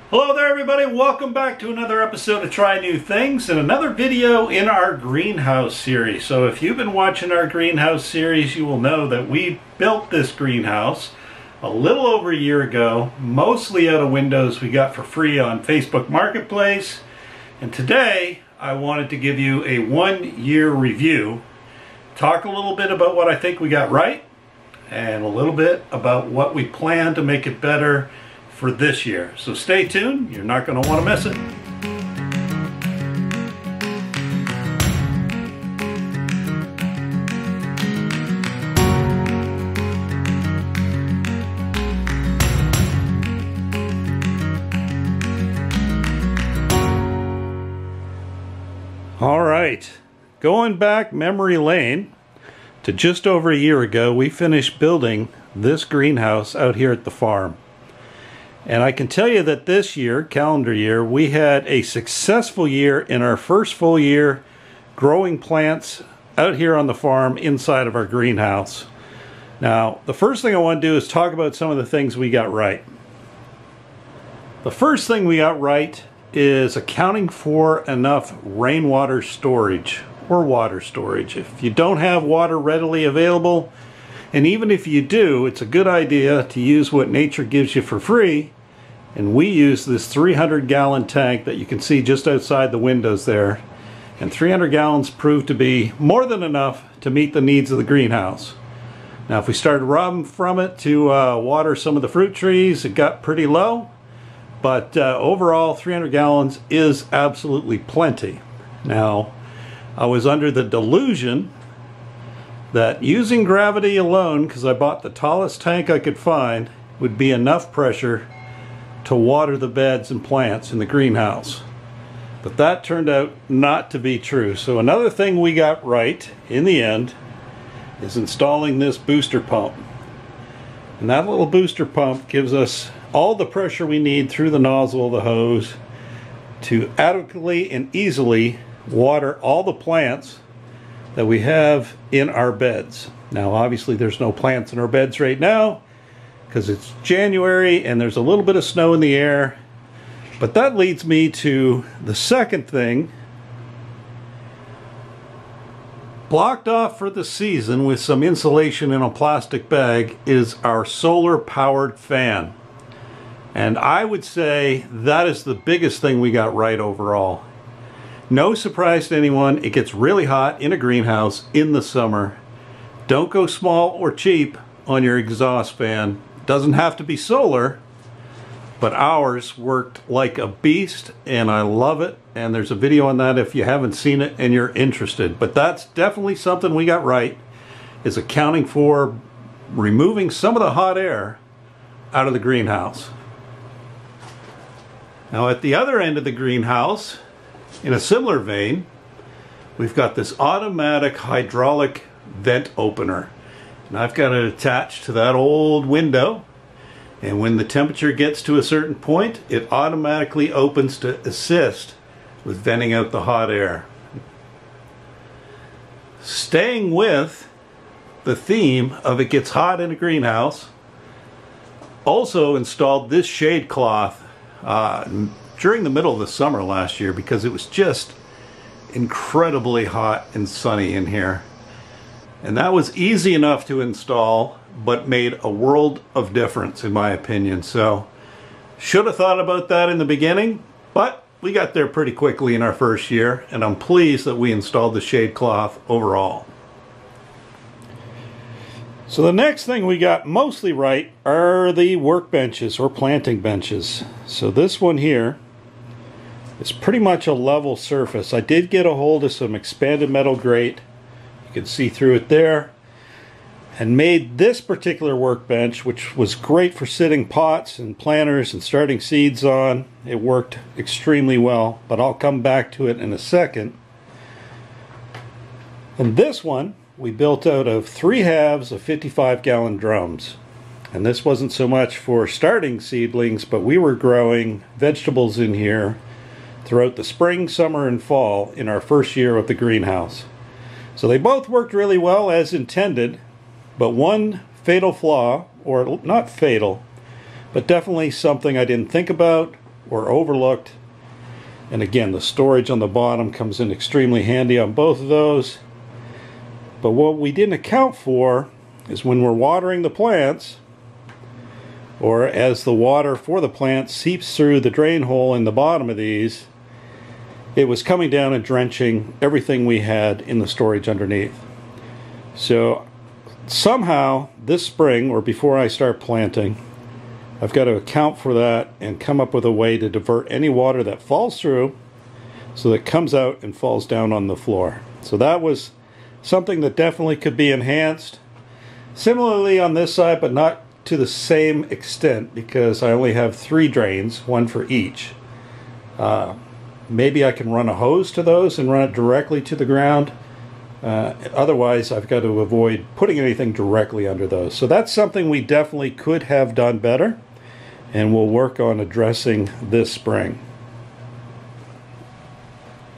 Hello there everybody, welcome back to another episode of Try New Things and another video in our greenhouse series. So if you've been watching our greenhouse series, you will know that we built this greenhouse a little over a year ago, mostly out of windows we got for free on Facebook Marketplace. And today I wanted to give you a 1-year review, talk a little bit about what I think we got right, and a little bit about what we plan to make it better for this year. So stay tuned, you're not going to want to miss it. All right, going back memory lane to just over a year ago, we finished building this greenhouse out here at the farm. And I can tell you that this year, calendar year, we had a successful year in our first full year growing plants out here on the farm inside of our greenhouse. Now, the first thing I want to do is talk about some of the things we got right. The first thing we got right is accounting for enough rainwater storage or water storage. If you don't have water readily available, and even if you do, it's a good idea to use what nature gives you for free. And we use this 300-gallon tank that you can see just outside the windows there. And 300 gallons proved to be more than enough to meet the needs of the greenhouse. Now, if we started robbing from it to water some of the fruit trees, it got pretty low. But overall, 300 gallons is absolutely plenty. Now, I was under the delusion that using gravity alone, because I bought the tallest tank I could find, would be enough pressure to water the beds and plants in the greenhouse. But that turned out not to be true. So another thing we got right in the end is installing this booster pump. And that little booster pump gives us all the pressure we need through the nozzle of the hose to adequately and easily water all the plants that we have in our beds. Now obviously there's no plants in our beds right now because it's January and there's a little bit of snow in the air. But that leads me to the second thing. Blocked off for the season with some insulation in a plastic bag is our solar powered fan. And I would say that is the biggest thing we got right overall. No surprise to anyone, it gets really hot in a greenhouse in the summer. Don't go small or cheap on your exhaust fan. Doesn't have to be solar, but ours worked like a beast and I love it. And there's a video on that if you haven't seen it and you're interested. But that's definitely something we got right, is accounting for removing some of the hot air out of the greenhouse. Now at the other end of the greenhouse, in a similar vein, we've got this automatic hydraulic vent opener. And I've got it attached to that old window. And when the temperature gets to a certain point, it automatically opens to assist with venting out the hot air. Staying with the theme of it gets hot in a greenhouse, also installed this shade cloth during the middle of the summer last year because it was just incredibly hot and sunny in here. And that was easy enough to install, but made a world of difference in my opinion. So, should have thought about that in the beginning, but we got there pretty quickly in our first year, and I'm pleased that we installed the shade cloth overall. So the next thing we got mostly right are the workbenches or planting benches. So this one here is pretty much a level surface. I did get a hold of some expanded metal grate. You can see through it there. And made this particular workbench, which was great for sitting pots and planters and starting seeds on. It worked extremely well, but I'll come back to it in a second. And this one we built out of 3 halves of 55-gallon drums. And this wasn't so much for starting seedlings, but we were growing vegetables in here throughout the spring, summer, and fall in our first year of the greenhouse. So they both worked really well as intended, but one fatal flaw, or not fatal, but definitely something I didn't think about, or overlooked. And again, the storage on the bottom comes in extremely handy on both of those. But what we didn't account for is when we're watering the plants, or as the water for the plants seeps through the drain hole in the bottom of these, it was coming down and drenching everything we had in the storage underneath. So somehow this spring, or before I start planting, I've got to account for that and come up with a way to divert any water that falls through so that it comes out and falls down on the floor. So that was something that definitely could be enhanced. Similarly on this side, but not to the same extent, because I only have 3 drains, one for each. Maybe I can run a hose to those and run it directly to the ground. Otherwise, I've got to avoid putting anything directly under those. So that's something we definitely could have done better, and we'll work on addressing this spring.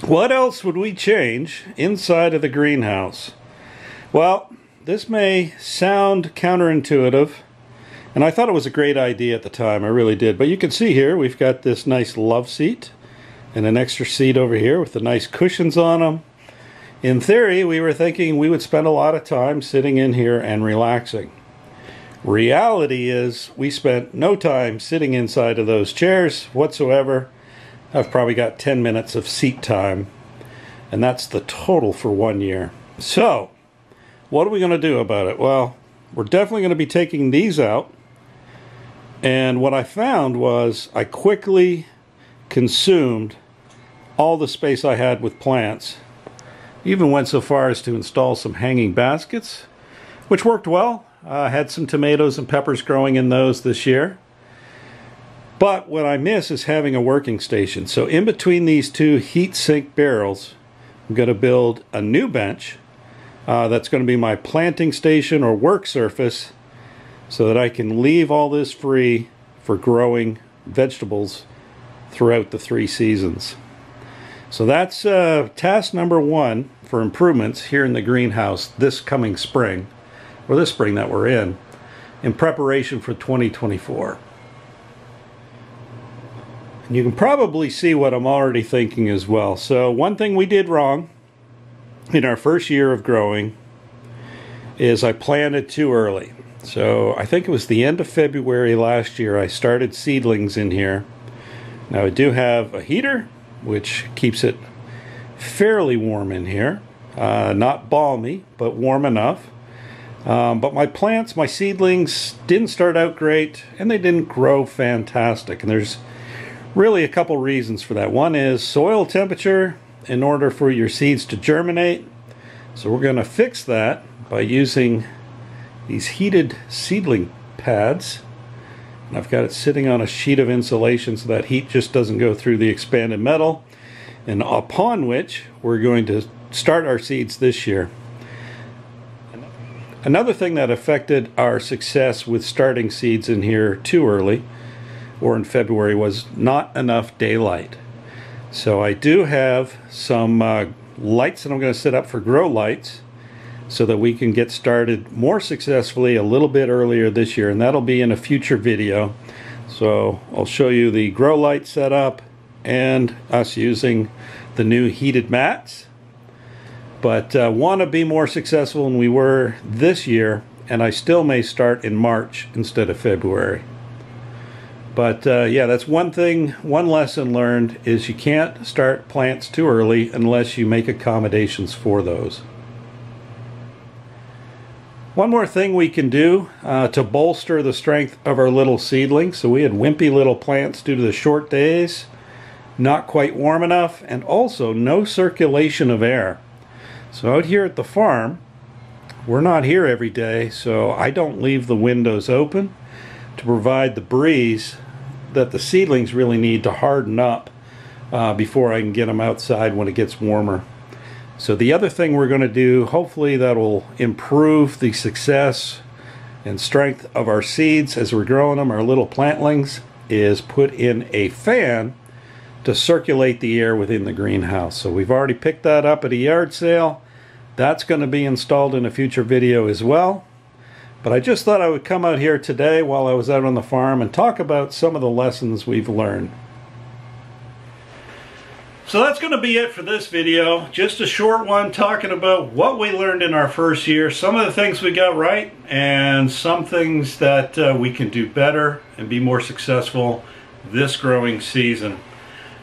What else would we change inside of the greenhouse? Well, this may sound counterintuitive, and I thought it was a great idea at the time, I really did. But you can see here, we've got this nice love seat and an extra seat over here with the nice cushions on them. In theory, we were thinking we would spend a lot of time sitting in here and relaxing. Reality is, we spent no time sitting inside of those chairs whatsoever. I've probably got 10 minutes of seat time, and that's the total for 1 year. So, what are we going to do about it? Well, we're definitely going to be taking these out, and what I found was I quickly consumed all the space I had with plants. Even went so far as to install some hanging baskets, which worked well. I had some tomatoes and peppers growing in those this year. But what I miss is having a working station. So in between these 2 heat sink barrels, I'm going to build a new bench that's going to be my planting station or work surface, so that I can leave all this free for growing vegetables throughout the 3 seasons. So that's task number 1 for improvements here in the greenhouse this coming spring, or this spring that we're in preparation for 2024. And you can probably see what I'm already thinking as well. So one thing we did wrong in our first year of growing is I planted too early. So I think it was the end of February last year I started seedlings in here. Now I do have a heater, which keeps it fairly warm in here. Not balmy, but warm enough. But my plants, my seedlings, didn't start out great, and they didn't grow fantastic. And there's really a couple reasons for that. One is soil temperature in order for your seeds to germinate. So we're going to fix that by using these heated seedling pads. And I've got it sitting on a sheet of insulation so that heat just doesn't go through the expanded metal, and upon which we're going to start our seeds this year. Another thing that affected our success with starting seeds in here too early, or in February, was not enough daylight. So I do have some lights that I'm going to set up for grow lights, so that we can get started more successfully a little bit earlier this year, and that'll be in a future video. So I'll show you the grow light setup and us using the new heated mats. But want to be more successful than we were this year, and I still may start in March instead of February. But yeah, that's one thing, one lesson learned, is you can't start plants too early unless you make accommodations for those. One more thing we can do to bolster the strength of our little seedlings. So we had wimpy little plants due to the short days, not quite warm enough, and also no circulation of air. So out here at the farm, we're not here every day, so I don't leave the windows open to provide the breeze that the seedlings really need to harden up before I can get them outside when it gets warmer. So the other thing we're going to do, hopefully that will improve the success and strength of our seeds as we're growing them, our little plantlings, is put in a fan to circulate the air within the greenhouse. So we've already picked that up at a yard sale. That's going to be installed in a future video as well. But I just thought I would come out here today while I was out on the farm and talk about some of the lessons we've learned. So that's going to be it for this video. Just a short one talking about what we learned in our first year, some of the things we got right, and some things that we can do better and be more successful this growing season.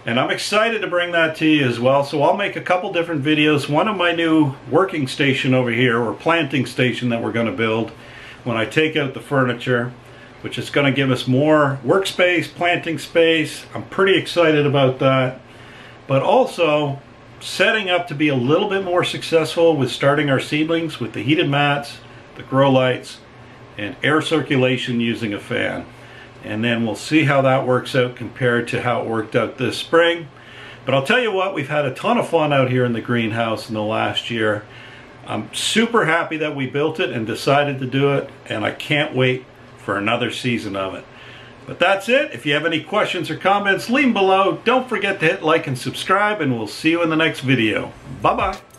And I'm excited to bring that to you as well. So I'll make a couple different videos. One of my new working station over here, or planting station that we're going to build when I take out the furniture, which is going to give us more workspace, planting space. I'm pretty excited about that. But also setting up to be a little bit more successful with starting our seedlings with the heated mats, the grow lights, and air circulation using a fan. And then we'll see how that works out compared to how it worked out this spring. But I'll tell you what, we've had a ton of fun out here in the greenhouse in the last year. I'm super happy that we built it and decided to do it, and I can't wait for another season of it. But that's it. If you have any questions or comments, leave them below. Don't forget to hit like and subscribe, and we'll see you in the next video. Bye-bye.